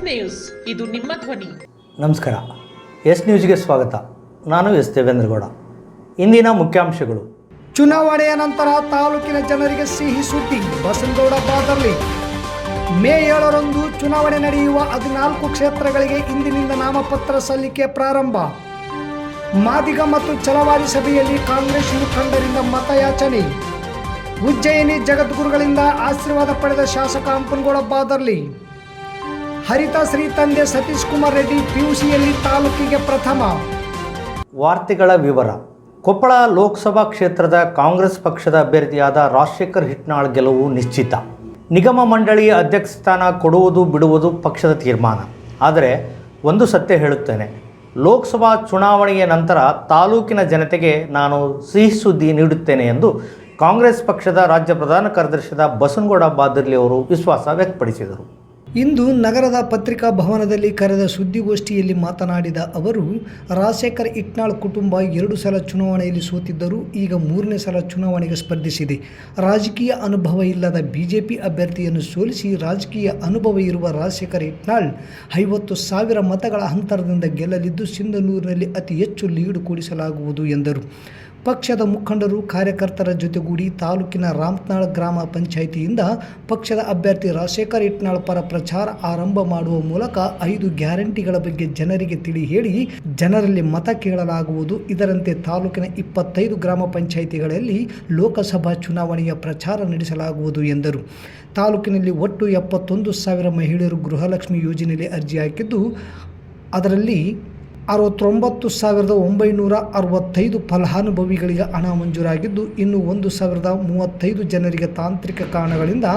News, ಇದು ನಿಮ್ಮ ಧ್ವನಿ. ನಮಸ್ಕಾರ. ಎಸ್ ನ್ಯೂಸ್ಗೆ ಸ್ವಾಗತ. ನಾನು ಎಸ್ ದೇವೇಂದ್ರಗೌಡ. ಇಂದಿನ ಮುಖ್ಯಾಂಶಗಳು. ಚುನಾವಣೆಯ ನಂತರ ತಾಲೂಕಿನ ಜನರಿಗೆ ಸಿಹಿ ಸುದ್ದಿ. ಬಸನಗೌಡ ಬಾದರ್ಲಿ. ಮೇ 7ರಂದು ಚುನಾವಣೆ ನಡೆಯುವ 14 ಕ್ಷೇತ್ರಗಳಿಗೆ ಇಂದಿನಿಂದ ನಾಮಪತ್ರ ಸಲ್ಲಿಕೆ ಪ್ರಾರಂಭ. ಮಾದಿಗ ಮತ್ತು ಛಲವಾದಿ ಸಭೆಯಲ್ಲಿ ಕಾಂಗ್ರೆಸ್ ಮುಖಂಡರಿಂದ ಮತಯಾಚನೆ. ಉಜ್ಜಯಿನಿ ಜಗದ್ಗುರುಗಳಿಂದ ಆಶೀರ್ವಾದ ಪಡೆದ ಶಾಸಕ ಹಂಪನಗೌಡ ಬಾದರ್ಲಿ. ಹರಿತ ಶ್ರೀ ತಂದೆ ಸತೀಶ್ ಕುಮಾರ್ ರೆಡ್ಡಿ ಪಿಯುಸಿಯಲ್ಲಿ ತಾಲೂಕಿಗೆ ಪ್ರಥಮ. ವಾರ್ತೆಗಳ ವಿವರ. ಕೊಪ್ಪಳ ಲೋಕಸಭಾ ಕ್ಷೇತ್ರದ ಕಾಂಗ್ರೆಸ್ ಪಕ್ಷದ ಅಭ್ಯರ್ಥಿಯಾದ ರಾಜಶೇಖರ್ ಹಿಟ್ನಾಳ್ ಗೆಲುವು ನಿಶ್ಚಿತ. ನಿಗಮ ಮಂಡಳಿ ಅಧ್ಯಕ್ಷ ಸ್ಥಾನ ಕೊಡುವುದು ಬಿಡುವುದು ಪಕ್ಷದ ತೀರ್ಮಾನ. ಆದರೆ ಒಂದು ಸತ್ಯ ಹೇಳುತ್ತೇನೆ, ಲೋಕಸಭಾ ಚುನಾವಣೆಯ ನಂತರ ತಾಲೂಕಿನ ಜನತೆಗೆ ನಾನು ಸಿಹಿ ಸುದ್ದಿ ನೀಡುತ್ತೇನೆ ಎಂದು ಕಾಂಗ್ರೆಸ್ ಪಕ್ಷದ ರಾಜ್ಯ ಪ್ರಧಾನ ಕಾರ್ಯದರ್ಶಿಯಾದ ಬಸನಗೌಡ ಬಾದರ್ಲಿ ಅವರು ವಿಶ್ವಾಸ ವ್ಯಕ್ತಪಡಿಸಿದರು. ಇಂದು ನಗರದ ಪತ್ರಿಕಾ ಭವನದಲ್ಲಿ ಕರೆದ ಸುದ್ದಿಗೋಷ್ಠಿಯಲ್ಲಿ ಮಾತನಾಡಿದ ಅವರು, ರಾಜಶೇಖರ್ ಹಿಟ್ನಾಳ್ ಕುಟುಂಬ 2 ಸಲ ಚುನಾವಣೆಯಲ್ಲಿ ಸೋತಿದ್ದರೂ ಈಗ 3ನೇ ಸಲ ಚುನಾವಣೆಗೆ ಸ್ಪರ್ಧಿಸಿದೆ. ರಾಜಕೀಯ ಅನುಭವ ಇಲ್ಲದ ಬಿಜೆಪಿ ಅಭ್ಯರ್ಥಿಯನ್ನು ಸೋಲಿಸಿ ರಾಜಕೀಯ ಅನುಭವ ಇರುವ ರಾಜಶೇಖರ್ ಹಿಟ್ನಾಳ್ 50,000 ಮತಗಳ ಅಂತರದಿಂದ ಗೆಲ್ಲಲಿದ್ದು ಸಿಂಧನೂರಿನಲ್ಲಿ ಅತಿ ಹೆಚ್ಚು ಲೀಡ್ ಕೊಡಿಸಲಾಗುವುದು ಎಂದರು. ಪಕ್ಷದ ಮುಖಂಡರು ಕಾರ್ಯಕರ್ತರ ಜೊತೆಗೂಡಿ ತಾಲೂಕಿನ ರಾಮತ್ನಾಳ್ ಗ್ರಾಮ ಪಂಚಾಯಿತಿಯಿಂದ ಪಕ್ಷದ ಅಭ್ಯರ್ಥಿ ರಾಜಶೇಖರ್ ಹಿಟ್ನಾಳ್ ಪರ ಪ್ರಚಾರ ಆರಂಭ ಮಾಡುವ ಮೂಲಕ 5 ಗ್ಯಾರಂಟಿಗಳ ಬಗ್ಗೆ ಜನರಿಗೆ ತಿಳಿ ಹೇಳಿ ಜನರಲ್ಲಿ ಮತ ಕೇಳಲಾಗುವುದು. ಇದರಂತೆ ತಾಲೂಕಿನ 25 ಗ್ರಾಮ ಪಂಚಾಯಿತಿಗಳಲ್ಲಿ ಲೋಕಸಭಾ ಚುನಾವಣೆಯ ಪ್ರಚಾರ ನಡೆಸಲಾಗುವುದು ಎಂದರು. ತಾಲೂಕಿನಲ್ಲಿ ಒಟ್ಟು 71,000 ಮಹಿಳೆಯರು ಗೃಹಲಕ್ಷ್ಮಿ ಯೋಜನೆಯಲ್ಲಿ ಅರ್ಜಿ ಹಾಕಿದ್ದು, ಅದರಲ್ಲಿ 69,965 ಫಲಾನುಭವಿಗಳಿಗೆ ಹಣ ಮಂಜೂರಾಗಿದ್ದು, ಇನ್ನು 1,035 ಜನರಿಗೆ ತಾಂತ್ರಿಕ ಕಾರಣಗಳಿಂದ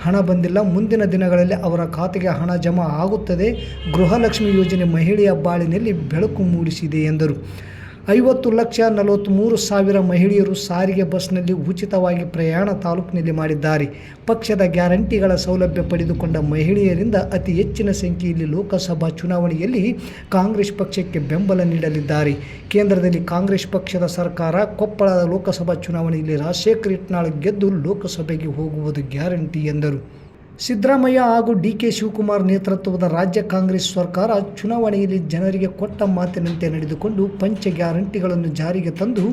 ಹಣ ಬಂದಿಲ್ಲ. ಮುಂದಿನ ದಿನಗಳಲ್ಲಿ ಅವರ ಖಾತೆಗೆ ಹಣ ಜಮಾ ಆಗುತ್ತದೆ. ಗೃಹಲಕ್ಷ್ಮಿ ಯೋಜನೆ ಮಹಿಳೆಯ ಬಾಳಿನಲ್ಲಿ ಬೆಳಕು ಮೂಡಿಸಿದೆ ಎಂದರು. 50,43,000 ಮಹಿಳೆಯರು ಸಾರಿಗೆ ಬಸ್ನಲ್ಲಿ ಉಚಿತವಾಗಿ ಪ್ರಯಾಣ ತಾಲೂಕಿನಲ್ಲಿ ಮಾಡಿದ್ದಾರೆ. ಪಕ್ಷದ ಗ್ಯಾರಂಟಿಗಳ ಸೌಲಭ್ಯ ಪಡೆದುಕೊಂಡ ಮಹಿಳೆಯರಿಂದ ಅತಿ ಹೆಚ್ಚಿನ ಸಂಖ್ಯೆಯಲ್ಲಿ ಲೋಕಸಭಾ ಚುನಾವಣೆಯಲ್ಲಿ ಕಾಂಗ್ರೆಸ್ ಪಕ್ಷಕ್ಕೆ ಬೆಂಬಲ ನೀಡಲಿದ್ದಾರೆ. ಕೇಂದ್ರದಲ್ಲಿ ಕಾಂಗ್ರೆಸ್ ಪಕ್ಷದ ಸರ್ಕಾರ. ಕೊಪ್ಪಳ ಲೋಕಸಭಾ ಚುನಾವಣೆಯಲ್ಲಿ ರಾಜಶೇಖರ್ ಹಿಟ್ನಾಳ್ ಗೆದ್ದು ಲೋಕಸಭೆಗೆ ಹೋಗುವುದು ಗ್ಯಾರಂಟಿ ಎಂದರು. ಸಿದ್ದರಾಮಯ್ಯ ಹಾಗೂ ಡಿ.ಕೆ. ಶಿವಕುಮಾರ್ ನೇತೃತ್ವದ ರಾಜ್ಯ ಕಾಂಗ್ರೆಸ್ ಸರ್ಕಾರ ಚುನಾವಣೆಯಲ್ಲಿ ಜನರಿಗೆ ಕೊಟ್ಟ ಮಾತಿನಂತೆ ನಡೆದುಕೊಂಡು ಪಂಚ ಗ್ಯಾರಂಟಿಗಳನ್ನು ಜಾರಿಗೆ ತಂದು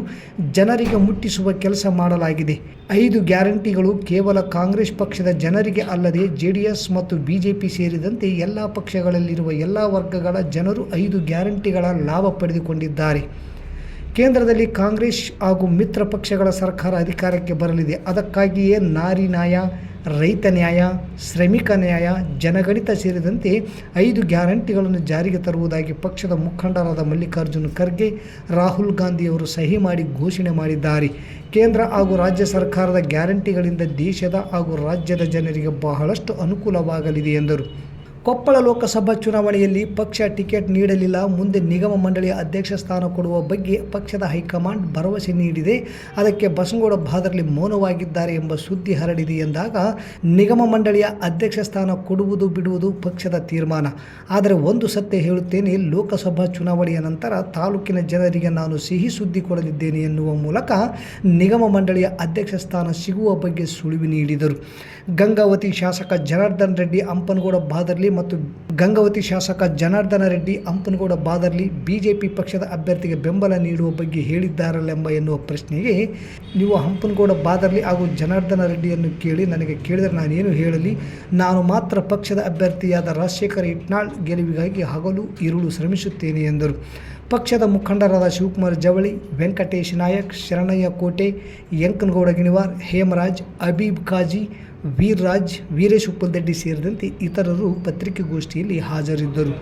ಜನರಿಗೆ ಮುಟ್ಟಿಸುವ ಕೆಲಸ ಮಾಡಲಾಗಿದೆ. 5 ಗ್ಯಾರಂಟಿಗಳು ಕೇವಲ ಕಾಂಗ್ರೆಸ್ ಪಕ್ಷದ ಜನರಿಗೆ ಅಲ್ಲದೆ ಜೆಡಿಎಸ್ ಮತ್ತು ಬಿಜೆಪಿ ಸೇರಿದಂತೆ ಎಲ್ಲ ಪಕ್ಷಗಳಲ್ಲಿರುವ ಎಲ್ಲ ವರ್ಗಗಳ ಜನರು 5 ಗ್ಯಾರಂಟಿಗಳ ಲಾಭ ಪಡೆದುಕೊಂಡಿದ್ದಾರೆ. ಕೇಂದ್ರದಲ್ಲಿ ಕಾಂಗ್ರೆಸ್ ಹಾಗೂ ಮಿತ್ರ ಪಕ್ಷಗಳ ಸರ್ಕಾರ ಅಧಿಕಾರಕ್ಕೆ ಬರಲಿದೆ. ಅದಕ್ಕಾಗಿಯೇ ನಾರಿ ನ್ಯಾಯ, ರೈತ ನ್ಯಾಯ, ಶ್ರಮಿಕ ನ್ಯಾಯ, ಜನಗಣಿತ ಸೇರಿದಂತೆ 5 ಗ್ಯಾರಂಟಿಗಳನ್ನು ಜಾರಿಗೆ ತರುವುದಾಗಿ ಪಕ್ಷದ ಮುಖಂಡರಾದ ಮಲ್ಲಿಕಾರ್ಜುನ ಖರ್ಗೆ, ರಾಹುಲ್ ಗಾಂಧಿಯವರು ಸಹಿ ಮಾಡಿ ಘೋಷಣೆ ಮಾಡಿದ್ದಾರೆ. ಕೇಂದ್ರ ಹಾಗೂ ರಾಜ್ಯ ಸರ್ಕಾರದ ಗ್ಯಾರಂಟಿಗಳಿಂದ ದೇಶದ ಹಾಗೂ ರಾಜ್ಯದ ಜನರಿಗೆ ಬಹಳಷ್ಟು ಅನುಕೂಲವಾಗಲಿದೆ ಎಂದರು. ಕೊಪ್ಪಳ ಲೋಕಸಭಾ ಚುನಾವಣೆಯಲ್ಲಿ ಪಕ್ಷ ಟಿಕೆಟ್ ನೀಡಲಿಲ್ಲ. ಮುಂದೆ ನಿಗಮ ಮಂಡಳಿಯ ಅಧ್ಯಕ್ಷ ಸ್ಥಾನ ಕೊಡುವ ಬಗ್ಗೆ ಪಕ್ಷದ ಹೈಕಮಾಂಡ್ ಭರವಸೆ ನೀಡಿದೆ. ಅದಕ್ಕೆ ಬಸನಗೌಡ ಬಾದರ್ಲಿ ಮೌನವಾಗಿದ್ದಾರೆ ಎಂಬ ಸುದ್ದಿ ಹರಡಿದೆ ಎಂದಾಗ, ನಿಗಮ ಮಂಡಳಿಯ ಅಧ್ಯಕ್ಷ ಸ್ಥಾನ ಕೊಡುವುದು ಬಿಡುವುದು ಪಕ್ಷದ ತೀರ್ಮಾನ. ಆದರೆ ಒಂದು ಸತ್ಯ ಹೇಳುತ್ತೇನೆ, ಲೋಕಸಭಾ ಚುನಾವಣೆಯ ನಂತರ ತಾಲೂಕಿನ ಜನರಿಗೆ ನಾನು ಸಿಹಿ ಸುದ್ದಿ ಕೊಡಲಿದ್ದೇನೆ ಎನ್ನುವ ಮೂಲಕ ನಿಗಮ ಮಂಡಳಿಯ ಅಧ್ಯಕ್ಷ ಸ್ಥಾನ ಸಿಗುವ ಬಗ್ಗೆ ಸುಳಿವು ನೀಡಿದರು. ಗಂಗಾವತಿ ಶಾಸಕ ಜನಾರ್ದನ ರೆಡ್ಡಿ ಹಂಪನಗೌಡ ಬಾದರ್ಲಿ ಮತ್ತು ಗಂಗಾವತಿ ಶಾಸಕ ಜನಾರ್ದನ ರೆಡ್ಡಿ ಹಂಪನಗೌಡ ಬಾದರ್ಲಿ ಬಿಜೆಪಿ ಪಕ್ಷದ ಅಭ್ಯರ್ಥಿಗೆ ಬೆಂಬಲ ನೀಡುವ ಬಗ್ಗೆ ಹೇಳಿದ್ದಾರಲ್ಲೆಂಬ ಎನ್ನುವ ಪ್ರಶ್ನೆಗೆ, ನೀವು ಹಂಪನಗೌಡ ಬಾದರ್ಲಿ ಹಾಗೂ ಜನಾರ್ದನ ರೆಡ್ಡಿಯನ್ನು ಕೇಳಿ, ನನಗೆ ಕೇಳಿದರೆ ನಾನೇನು ಹೇಳಲಿ? ನಾನು ಮಾತ್ರ ಪಕ್ಷದ ಅಭ್ಯರ್ಥಿಯಾದ ರಾಜಶೇಖರ್ ಹಿಟ್ನಾಳ್ ಗೆಲುವಿಗಾಗಿ ಹಗಲು ಇರುಳು ಶ್ರಮಿಸುತ್ತೇನೆ ಎಂದರು. ಪಕ್ಷದ ಮುಖಂಡರಾದ ಶಿವಕುಮಾರ್ ಜವಳಿ, ವೆಂಕಟೇಶ್ ನಾಯಕ್, ಶರಣಯ್ಯ ಕೋಟೆ, ಯಂಕನಗೌಡ ಗಿಣಿವಾರ್, ಹೇಮರಾಜ್, ಅಬೀಬ್ ಕಾಜಿ, ವೀರ್ರಾಜ್, ವೀರೇಶ್ ಉಪ್ಪಲ್ದಡ್ಡಿ ಸೇರಿದಂತೆ ಇತರರು ಪತ್ರಿಕೆಗೋಷ್ಠಿಯಲ್ಲಿ ಹಾಜರಿದ್ದರು.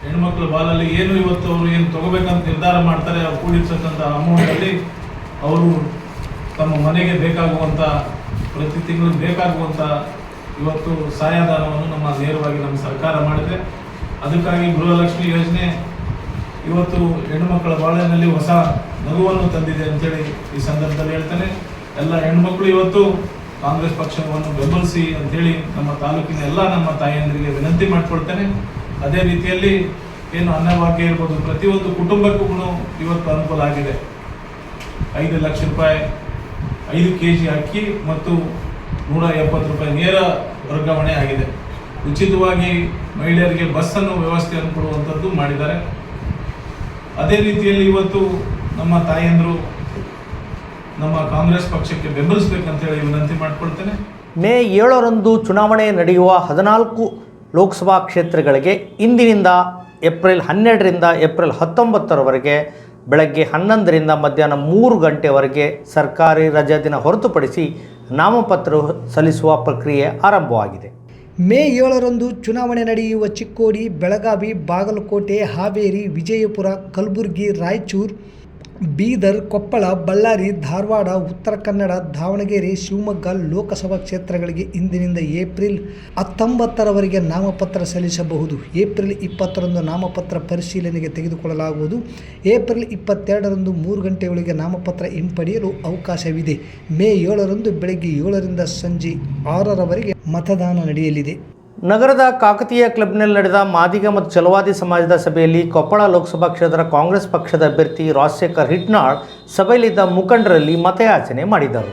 ಹೆಣ್ಮಕ್ಳ ಬಾಲಲ್ಲಿ ಏನು ಇವತ್ತು ಅವರು ಏನು ತಗೋಬೇಕಂತ ನಿರ್ಧಾರ ಮಾಡ್ತಾರೆ, ಅವ್ರು ಕೂಡಿರ್ತಕ್ಕಂಥ ಅಮೌಂಟಲ್ಲಿ ಅವರು ತಮ್ಮ ಮನೆಗೆ ಬೇಕಾಗುವಂಥ, ಪ್ರತಿ ತಿಂಗಳು ಬೇಕಾಗುವಂಥ ಇವತ್ತು ಸಹಾಯಧನವನ್ನು ನೇರವಾಗಿ ನಮ್ಮ ಸರ್ಕಾರ ಮಾಡಿದೆ. ಅದಕ್ಕಾಗಿ ಗೃಹಲಕ್ಷ್ಮಿ ಯೋಜನೆ ಇವತ್ತು ಹೆಣ್ಣುಮಕ್ಕಳ ಬಾಳಿನಲ್ಲಿ ಹೊಸ ನಗುವನ್ನು ತಂದಿದೆ ಅಂತೇಳಿ ಈ ಸಂದರ್ಭದಲ್ಲಿ ಹೇಳ್ತೇನೆ. ಎಲ್ಲ ಹೆಣ್ಮಕ್ಳು ಇವತ್ತು ಕಾಂಗ್ರೆಸ್ ಪಕ್ಷವನ್ನು ಬೆಂಬಲಿಸಿ ಅಂತೇಳಿ ನಮ್ಮ ತಾಲೂಕಿನ ಎಲ್ಲ ನಮ್ಮ ತಾಯಿಯಂದರಿಗೆ ವಿನಂತಿ ಮಾಡ್ಕೊಳ್ತೇನೆ. ಅದೇ ರೀತಿಯಲ್ಲಿ ಏನು ಅನ್ನಭಾಗ್ಯ ಇರ್ಬೋದು, ಪ್ರತಿಯೊಂದು ಕುಟುಂಬಕ್ಕೂ ಇವತ್ತು ಅನುಕೂಲ ಆಗಿದೆ. 5 ಲಕ್ಷ ರೂಪಾಯಿ 5 kg ಅಕ್ಕಿ ಮತ್ತು 170 ರೂಪಾಯಿ ನೇರ ವರ್ಗಾವಣೆ ಆಗಿದೆ. ಉಚಿತವಾಗಿ ಮಹಿಳೆಯರಿಗೆ ಬಸ್ಸನ್ನು ವ್ಯವಸ್ಥೆಯನ್ನು ಕೊಡುವಂಥದ್ದು ಮಾಡಿದ್ದಾರೆ. ಅದೇ ರೀತಿಯಲ್ಲಿ ಇವತ್ತು ನಮ್ಮ ತಾಯಂದರು ನಮ್ಮ ಕಾಂಗ್ರೆಸ್ ಪಕ್ಷಕ್ಕೆ ಬೆಂಬಲಿಸಬೇಕಂತೇಳಿ ವಿನಂತಿ ಮಾಡಿಕೊಳ್ತೇನೆ. ಮೇ 7ರಂದು ಚುನಾವಣೆ ನಡೆಯುವ 14 ಲೋಕಸಭಾ ಕ್ಷೇತ್ರಗಳಿಗೆ ಇಂದಿನಿಂದ ಏಪ್ರಿಲ್ 12ರಿಂದ ಏಪ್ರಿಲ್ 19ರವರೆಗೆ ಬೆಳಗ್ಗೆ 11ರಿಂದ ಮಧ್ಯಾಹ್ನ 3 ಗಂಟೆವರೆಗೆ ಸರ್ಕಾರಿ ರಜಾ ದಿನ ಹೊರತುಪಡಿಸಿ ನಾಮಪತ್ರ ಸಲ್ಲಿಸುವ ಪ್ರಕ್ರಿಯೆ ಆರಂಭವಾಗಿದೆ. ಮೇ 7ರಂದು ಚುನಾವಣೆ ನಡೆಯುವ ಚಿಕ್ಕೋಡಿ, ಬೆಳಗಾವಿ, ಬಾಗಲಕೋಟೆ, ಹಾವೇರಿ, ವಿಜಯಪುರ, ಕಲಬುರಗಿ, ರಾಯಚೂರು, ಬೀದರ್, ಕೊಪ್ಪಳ, ಬಳ್ಳಾರಿ, ಧಾರವಾಡ, ಉತ್ತರ ಕನ್ನಡ, ದಾವಣಗೆರೆ, ಶಿವಮೊಗ್ಗ ಲೋಕಸಭಾ ಕ್ಷೇತ್ರಗಳಿಗೆ ಇಂದಿನಿಂದ ಏಪ್ರಿಲ್ 19ರವರೆಗೆ ನಾಮಪತ್ರ ಸಲ್ಲಿಸಬಹುದು. ಏಪ್ರಿಲ್ 20ರಂದು ನಾಮಪತ್ರ ಪರಿಶೀಲನೆಗೆ ತೆಗೆದುಕೊಳ್ಳಲಾಗುವುದು. ಏಪ್ರಿಲ್ 22ರಂದು 3 ಗಂಟೆಯೊಳಗೆ ನಾಮಪತ್ರ ಹಿಂಪಡೆಯಲು ಅವಕಾಶವಿದೆ. ಮೇ 7ರಂದು ಬೆಳಗ್ಗೆ 7ರಿಂದ ಸಂಜೆ 6ರವರೆಗೆ ಮತದಾನ ನಡೆಯಲಿದೆ. ನಗರದ ಕಾಕತೀಯ ಕ್ಲಬ್ನಲ್ಲಿ ನಡೆದ ಮಾದಿಗ ಮತ್ತು ಛಲವಾದಿ ಸಮಾಜದ ಸಭೆಯಲ್ಲಿ ಕೊಪ್ಪಳ ಲೋಕಸಭಾ ಕ್ಷೇತ್ರ ಕಾಂಗ್ರೆಸ್ ಪಕ್ಷದ ಅಭ್ಯರ್ಥಿ ರಾಜಶೇಖರ್ ಹಿಟ್ನಾಳ್ ಸಭೆಯಲ್ಲಿದ್ದ ಮುಖಂಡರಲ್ಲಿ ಮತಯಾಚನೆ ಮಾಡಿದರು.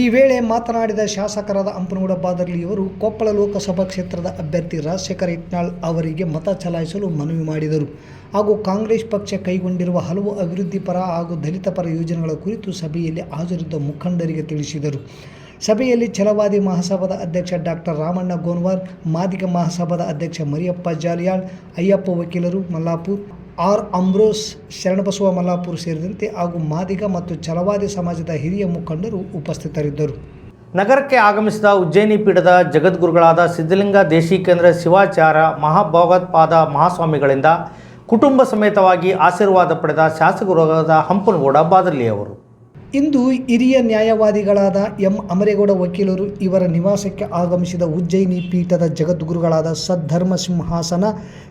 ಈ ವೇಳೆ ಮಾತನಾಡಿದ ಶಾಸಕರಾದ ಹಂಪನಗೌಡ ಬಾದರ್ಲಿಯವರು ಕೊಪ್ಪಳ ಲೋಕಸಭಾ ಕ್ಷೇತ್ರದ ಅಭ್ಯರ್ಥಿ ರಾಜಶೇಖರ್ ಹಿಟ್ನಾಳ್ ಅವರಿಗೆ ಮತ ಚಲಾಯಿಸಲು ಮನವಿ ಮಾಡಿದರು. ಹಾಗೂ ಕಾಂಗ್ರೆಸ್ ಪಕ್ಷ ಕೈಗೊಂಡಿರುವ ಹಲವು ಅಭಿವೃದ್ಧಿ ಪರ ಹಾಗೂ ದಲಿತ ಪರ ಯೋಜನೆಗಳ ಕುರಿತು ಸಭೆಯಲ್ಲಿ ಹಾಜರಿದ್ದ ಮುಖಂಡರಿಗೆ ತಿಳಿಸಿದರು. ಸಭೆಯಲ್ಲಿ ಛಲವಾದಿ ಮಹಾಸಭಾದ ಅಧ್ಯಕ್ಷ ಡಾಕ್ಟರ್ ರಾಮಣ್ಣ ಗೋನ್ವಾರ್, ಮಾದಿಗ ಮಹಾಸಭಾದ ಅಧ್ಯಕ್ಷ ಮರಿಯಪ್ಪ ಜಾಲಿಯಾಳ್, ಅಯ್ಯಪ್ಪ ವಕೀಲರು ಮಲ್ಲಾಪುರ್, ಆರ್ ಅಂಬ್ರೋಸ್, ಶರಣಬಸವ ಮಲ್ಲಾಪುರ್ ಸೇರಿದಂತೆ ಹಾಗೂ ಮಾದಿಗ ಮತ್ತು ಛಲವಾದಿ ಸಮಾಜದ ಹಿರಿಯ ಮುಖಂಡರು ಉಪಸ್ಥಿತರಿದ್ದರು. ನಗರಕ್ಕೆ ಆಗಮಿಸಿದ ಉಜ್ಜಯಿನಿ ಪೀಠದ ಜಗದ್ಗುರುಗಳಾದ ಸಿದ್ಧಲಿಂಗ ದೇಶಿಕೇಂದ್ರ ಶಿವಾಚಾರ್ಯ ಮಹಾಭಗವತ್ಪಾದ ಮಹಾಸ್ವಾಮಿಗಳಿಂದ ಕುಟುಂಬ ಸಮೇತವಾಗಿ ಆಶೀರ್ವಾದ ಪಡೆದ ಶಾಸಕರಾದ ಹಂಪನಗೌಡ ಬಾದರ್ಲಿಯವರು ಇಂದು ಹಿರಿಯ ನ್ಯಾಯವಾದಿಗಳಾದ ಎಂ ಅಮರೇಗೌಡ ವಕೀಲರು ಇವರ ನಿವಾಸಕ್ಕೆ ಆಗಮಿಸಿದ ಉಜ್ಜಯಿನಿ ಪೀಠದ ಜಗದ್ಗುರುಗಳಾದ ಸದ್ಧರ್ಮ ಸಿಂಹಾಸನ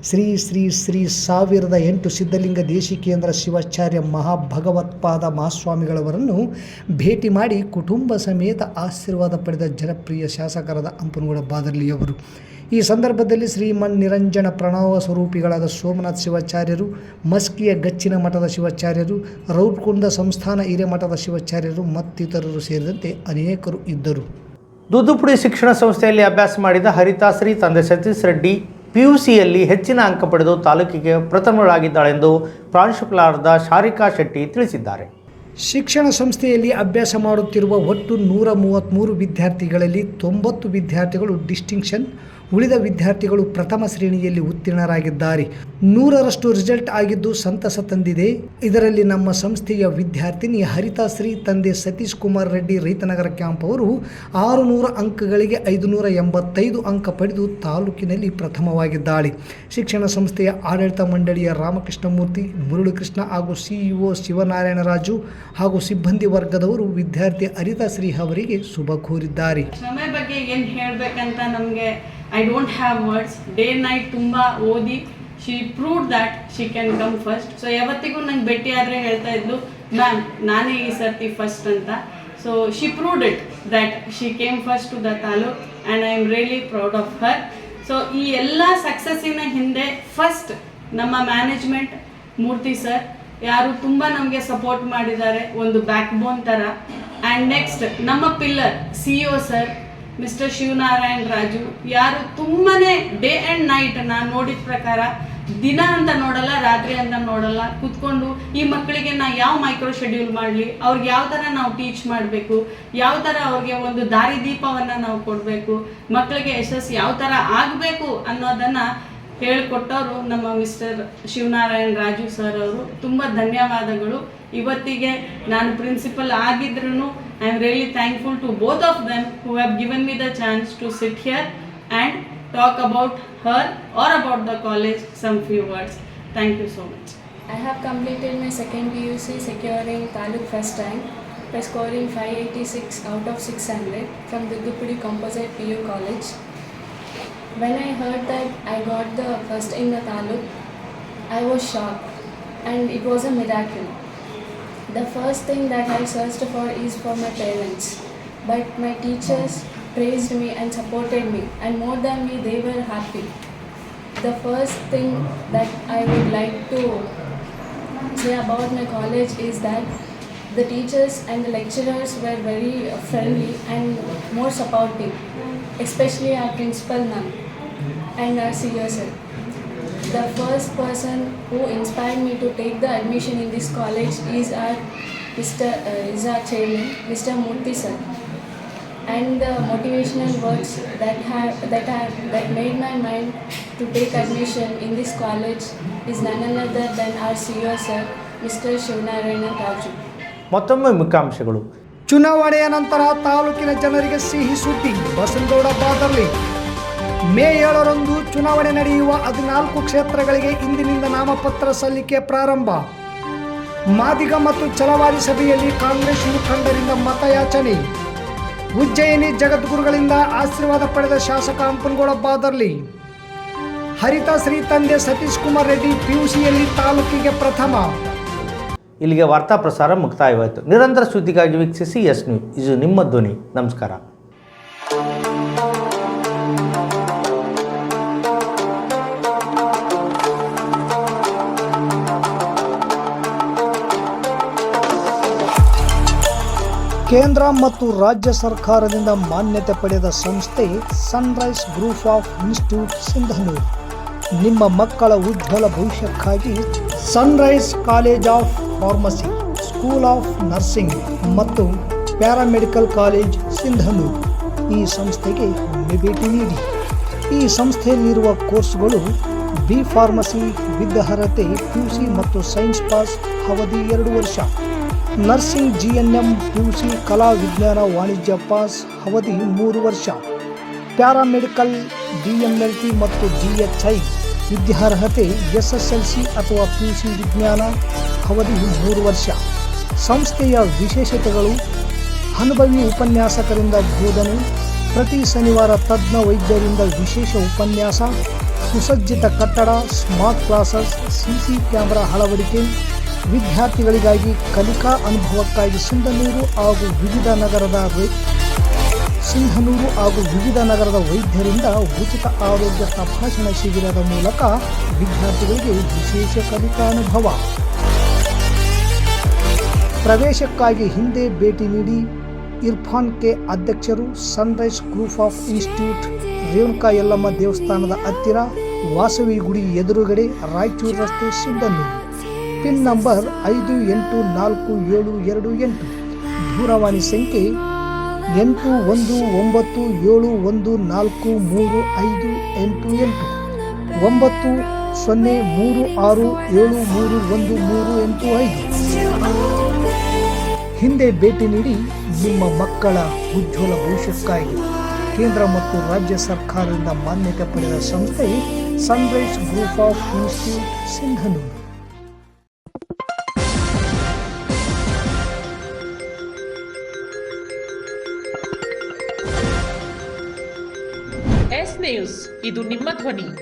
ಶ್ರೀ ಶ್ರೀ ಶ್ರೀ 1008 ಸಿದ್ಧಲಿಂಗ ದೇಶಿಕೇಂದ್ರ ಶಿವಾಚಾರ್ಯ ಮಹಾಭಗವತ್ಪಾದ ಮಹಾಸ್ವಾಮಿಗಳವರನ್ನು ಭೇಟಿ ಮಾಡಿ ಕುಟುಂಬ ಸಮೇತ ಆಶೀರ್ವಾದ ಪಡೆದ ಜನಪ್ರಿಯ ಶಾಸಕರಾದ ಹಂಪನಗೌಡ ಬಾದರ್ಲಿಯವರು. ಈ ಸಂದರ್ಭದಲ್ಲಿ ಶ್ರೀಮನ್ ನಿರಂಜನ ಪ್ರಣವ ಸ್ವರೂಪಿಗಳಾದ ಸೋಮನಾಥ ಶಿವಾಚಾರ್ಯರು, ಮಸ್ಕಿಯ ಗಚ್ಚಿನ ಮಠದ ಶಿವಾಚಾರ್ಯರು, ರೌಟ್ಕುಂದ ಸಂಸ್ಥಾನ ಹಿರೇಮಠದ ಶಿವಾಚಾರ್ಯರು ಮತ್ತಿತರರು ಸೇರಿದಂತೆ ಅನೇಕರು ಇದ್ದರು. ದುದ್ದುಪುಡಿ ಶಿಕ್ಷಣ ಸಂಸ್ಥೆಯಲ್ಲಿ ಅಭ್ಯಾಸ ಮಾಡಿದ ಹರಿತಾಶ್ರೀ ತಂದೆ ಸತೀಶ್ ರೆಡ್ಡಿ PUCಯಲ್ಲಿ ಹೆಚ್ಚಿನ ಅಂಕ ಪಡೆದು ತಾಲೂಕಿಗೆ ಪ್ರಥಮರಾಗಿದ್ದಾಳೆಂದು ಪ್ರಾಂಶುಪಾಲರಾದ ಶಾರಿಕಾ ಶೆಟ್ಟಿ ತಿಳಿಸಿದ್ದಾರೆ. ಶಿಕ್ಷಣ ಸಂಸ್ಥೆಯಲ್ಲಿ ಅಭ್ಯಾಸ ಮಾಡುತ್ತಿರುವ ಒಟ್ಟು 133 ವಿದ್ಯಾರ್ಥಿಗಳಲ್ಲಿ 90 ವಿದ್ಯಾರ್ಥಿಗಳು ಡಿಸ್ಟಿಂಕ್ಷನ್, ಉಳಿದ ವಿದ್ಯಾರ್ಥಿಗಳು ಪ್ರಥಮ ಶ್ರೇಣಿಯಲ್ಲಿ ಉತ್ತೀರ್ಣರಾಗಿದ್ದಾರೆ. 100ರಷ್ಟು ರಿಸಲ್ಟ್ ಆಗಿದ್ದು ಸಂತಸ ತಂದಿದೆ. ಇದರಲ್ಲಿ ನಮ್ಮ ಸಂಸ್ಥೆಯ ವಿದ್ಯಾರ್ಥಿನಿ ಹರಿತಾಶ್ರೀ ತಂದೆ ಸತೀಶ್ ಕುಮಾರ್ ರೆಡ್ಡಿ ರೈತನಗರ ಕ್ಯಾಂಪ್ ಅವರು 600 ಅಂಕಗಳಿಗೆ 585 ಅಂಕ ಪಡೆದು ತಾಲೂಕಿನಲ್ಲಿ ಪ್ರಥಮವಾಗಿದ್ದಾಳೆ. ಶಿಕ್ಷಣ ಸಂಸ್ಥೆಯ ಆಡಳಿತ ಮಂಡಳಿಯ ರಾಮಕೃಷ್ಣಮೂರ್ತಿ, ಮುರಳೀಕೃಷ್ಣ ಹಾಗೂ CEO ಶಿವನಾರಾಯಣ ರಾಜು ಹಾಗೂ ಸಿಬ್ಬಂದಿ ವರ್ಗದವರು ವಿದ್ಯಾರ್ಥಿ ಹರಿತಾಶ್ರೀ ಅವರಿಗೆ ಶುಭ ಕೋರಿದ್ದಾರೆ. ಶ್ರಮೆ ಬಗ್ಗೆ ಏನು ಹೇಳಬೇಕಂತ ನಮಗೆ I don't have words. Day night ತುಂಬ ಓದಿ she proved that she can come first. So ಯಾವತ್ತಿಗೂ ನಂಗೆ ಭೇಟಿ ಆದರೆ ಹೇಳ್ತಾ ಇದ್ಲು, ಮ್ಯಾಮ್ ನಾನೇ ಈ ಸರ್ತಿ ಫಸ್ಟ್ ಅಂತ. So she proved it that she came first to the taluk and I am really proud of her. So ಈ ಎಲ್ಲ ಸಕ್ಸಸ್ಸಿನ ಹಿಂದೆ ಫಸ್ಟ್ ನಮ್ಮ ಮ್ಯಾನೇಜ್ಮೆಂಟ್, ಮೂರ್ತಿ ಸರ್ ಯಾರು ತುಂಬ ನಮಗೆ ಸಪೋರ್ಟ್ ಮಾಡಿದ್ದಾರೆ, ಒಂದು ಬ್ಯಾಕ್ ಬೋನ್ ಥರ. ಆ್ಯಂಡ್ ನೆಕ್ಸ್ಟ್ ನಮ್ಮ pillar CEO sir mister Shivnarine Raju, ಯಾರು ತುಂಬಾ ಡೇ ಆ್ಯಂಡ್ ನೈಟ್ ನಾನು ನೋಡಿದ ಪ್ರಕಾರ ದಿನ ಅಂತ ನೋಡಲ್ಲ, ರಾತ್ರಿ ಅಂತ ನೋಡಲ್ಲ, ಕೂತ್ಕೊಂಡು ಈ ಮಕ್ಕಳಿಗೆ ನಾ ಯಾವ ಮೈಕ್ರೋ ಶೆಡ್ಯೂಲ್ ಮಾಡಲಿ, ಅವ್ರಿಗೆ ಯಾವ ಥರ ನಾವು ಟೀಚ್ ಮಾಡಬೇಕು, ಯಾವ ಥರ ಅವ್ರಿಗೆ ಒಂದು ದಾರಿದೀಪವನ್ನು ನಾವು ಕೊಡಬೇಕು, ಮಕ್ಕಳಿಗೆ ಯಶಸ್ಸು ಯಾವ ಥರ ಆಗಬೇಕು ಅನ್ನೋದನ್ನು ಹೇಳಿಕೊಟ್ಟವರು ನಮ್ಮ ಮಿಸ್ಟರ್ ಶಿವನಾರಾಯಣ್ ರಾಜು ಸರ್ ಅವರು. ತುಂಬ ಧನ್ಯವಾದಗಳು. ಇವತ್ತಿಗೆ ನಾನು ಪ್ರಿನ್ಸಿಪಲ್ ಆಗಿದ್ರೂ I am really thankful to both of them who have given me the chance to sit here and talk about her or about the college some few words. Thank you so much. I have completed my second PUC securing Taluk first rank by scoring 586 out of 600 from Duddupudi Composite PU College. When I heard that I got the first in the Taluk, I was shocked and it was a miracle. The first thing that I searched for is for my parents, but my teachers praised me and supported me, and more than me they were happy. The first thing that I would like to say about my college is that the teachers and the lecturers were very friendly and more supportive, especially our principal ma'am. and our CEO sir. The first person who inspired me to take the admission in this college is our chairman, Mr. Murthy sir. And the motivational words that made my mind to take admission in this college is none other than our CEO sir, Mr. Shivnarayana Raju. ಮತ್ತೊಮ್ಮೆ ಮುಖ್ಯಾಂಶಗಳು. ಚುನಾವಣೆಯ ನಂತರ ತಾಲೂಕಿನ ಜನರಿಗೆ ಸಿಹಿ ಸುದ್ದಿ. ಬಸನಗೌಡ ಬಾದರ್ಲಿ ಮೇ 7ರಂದು ಚುನಾವಣೆ ನಡೆಯುವ 14 ಕ್ಷೇತ್ರಗಳಿಗೆ ಇಂದಿನಿಂದ ನಾಮಪತ್ರ ಸಲ್ಲಿಕೆ ಪ್ರಾರಂಭ. ಮಾದಿಗ ಮತ್ತು ಛಲವಾದಿ ಸಭೆಯಲ್ಲಿ ಕಾಂಗ್ರೆಸ್ ಮುಖಂಡರಿಂದ ಮತಯಾಚನೆ. ಉಜ್ಜಯಿನಿ ಜಗದ್ಗುರುಗಳಿಂದ ಆಶೀರ್ವಾದ ಪಡೆದ ಶಾಸಕ ಹಂಪನಗೌಡ ಬಾದರ್ಲಿ. ಹರಿತ ಶ್ರೀ ತಂದೆ ಸತೀಶ್ ಕುಮಾರ್ ರೆಡ್ಡಿ ಪಿಯುಸಿಯಲ್ಲಿ ತಾಲೂಕಿಗೆ ಪ್ರಥಮ. ಇಲ್ಲಿಗೆ ವಾರ್ತಾ ಪ್ರಸಾರ ಮುಕ್ತಾಯವಾಯಿತು. ನಿರಂತರ ಸುದ್ದಿಗಾಗಿ ವೀಕ್ಷಿಸಿ ಎಸ್ ನ್ಯೂಸ್. ಇದು ನಿಮ್ಮ ಧ್ವನಿ. ನಮಸ್ಕಾರ. ಕೇಂದ್ರ ಮತ್ತು ರಾಜ್ಯ ಸರ್ಕಾರದಿಂದ ಮಾನ್ಯತೆ ಪಡೆದ ಸಂಸ್ಥೆ sunrise group of institute Sindhanur. ನಿಮ್ಮ ಮಕ್ಕಳ ಉಜ್ವಲ ಭವಿಷ್ಯಕ್ಕಾಗಿ Sunrise college of pharmacy, school of nursing ಮತ್ತು ಪ್ಯಾರಾಮೆಡಿಕಲ್ ಕಾಲೇಜ್ ಸಿಂಧನೂರು ಈ ಸಂಸ್ಥೆಗೆ ಒಮ್ಮೆ ಭೇಟಿ ನೀಡಿ. ಈ ಸಂಸ್ಥೆಯಲ್ಲಿರುವ ಕೋರ್ಸ್ಗಳು ಬಿ ಫಾರ್ಮಸಿ ವಿದ್ ಅರ್ಹತೆ ಪಿಯುಸಿ ಮತ್ತು ಸೈನ್ಸ್ ಪಾಸ್ ಅವಧಿ 2 ವರ್ಷ, ನರ್ಸಿಂಗ್ GNM ಪಿಯುಸಿ ಕಲಾ ವಿಜ್ಞಾನ ವಾಣಿಜ್ಯ ಪಾಸ್ ಅವಧಿ 3 ವರ್ಷ, ಪ್ಯಾರಾಮೆಡಿಕಲ್ DMLT ಮತ್ತು DHI ವಿದ್ಯಾರ್ಹತೆ SSLC ಅಥವಾ PUC ವಿಜ್ಞಾನ ಅವಧಿ 3 ವರ್ಷ. ಸಂಸ್ಥೆಯ ವಿಶೇಷತೆಗಳು: ಅನುಭವಿ ಉಪನ್ಯಾಸಕರಿಂದ ಬೋಧನೆ, ಪ್ರತಿ ಶನಿವಾರ ತಜ್ಞ ವೈದ್ಯರಿಂದ ವಿಶೇಷ ಉಪನ್ಯಾಸ, ಸುಸಜ್ಜಿತ ಕಟ್ಟಡ, ಸ್ಮಾರ್ಟ್ ಕ್ಲಾಸಸ್, CC ಕ್ಯಾಮೆರಾ ಅಳವಡಿಕೆ, ವಿದ್ಯಾರ್ಥಿಗಳಿಗಾಗಿ ಕಲಿಕಾ ಅನುಭವಕ್ಕಾಗಿ ಸಿಂಧನೂರು ಹಾಗೂ ವಿವಿಧ ನಗರದ ವೈದ್ಯರಿಂದ ಉಚಿತ ಆರೋಗ್ಯ ತಪಾಸಣಾ ಶಿಬಿರದ ಮೂಲಕ ವಿದ್ಯಾರ್ಥಿಗಳಿಗೆ ವಿಶೇಷ ಕಲಿಕಾ ಅನುಭವ. ಪ್ರವೇಶಕ್ಕಾಗಿ ಹಿಂದೆ ಭೇಟಿ ನೀಡಿ. ಇರ್ಫಾನ್ ಕೆ ಅಧ್ಯಕ್ಷರು, Sunrise group of institute, Renuka Yellamma ದೇವಸ್ಥಾನದ ಹತ್ತಿರ, ವಾಸವಿ ಗುಡಿ ಎದುರುಗಡೆ, ರಾಯಚೂರು ರಸ್ತೆ, ಸಿಂಧನೂರು. Pin number 584728. ದೂರವಾಣಿ ಸಂಖ್ಯೆ 8191435388 9036731385. ಹಿಂದೆ ಭೇಟಿ ನೀಡಿ. ನಿಮ್ಮ ಮಕ್ಕಳ ಉಜ್ವಲ ಭವಿಷ್ಯಕ್ಕಾಗಿ ಕೇಂದ್ರ ಮತ್ತು ರಾಜ್ಯ ಸರ್ಕಾರದಿಂದ ಮಾನ್ಯತೆ ಪಡೆದ ಸಂಸ್ಥೆ sunrise group of institute Sindhanur. S news. ಇದು ನಿಮ್ಮ ಧ್ವನಿ.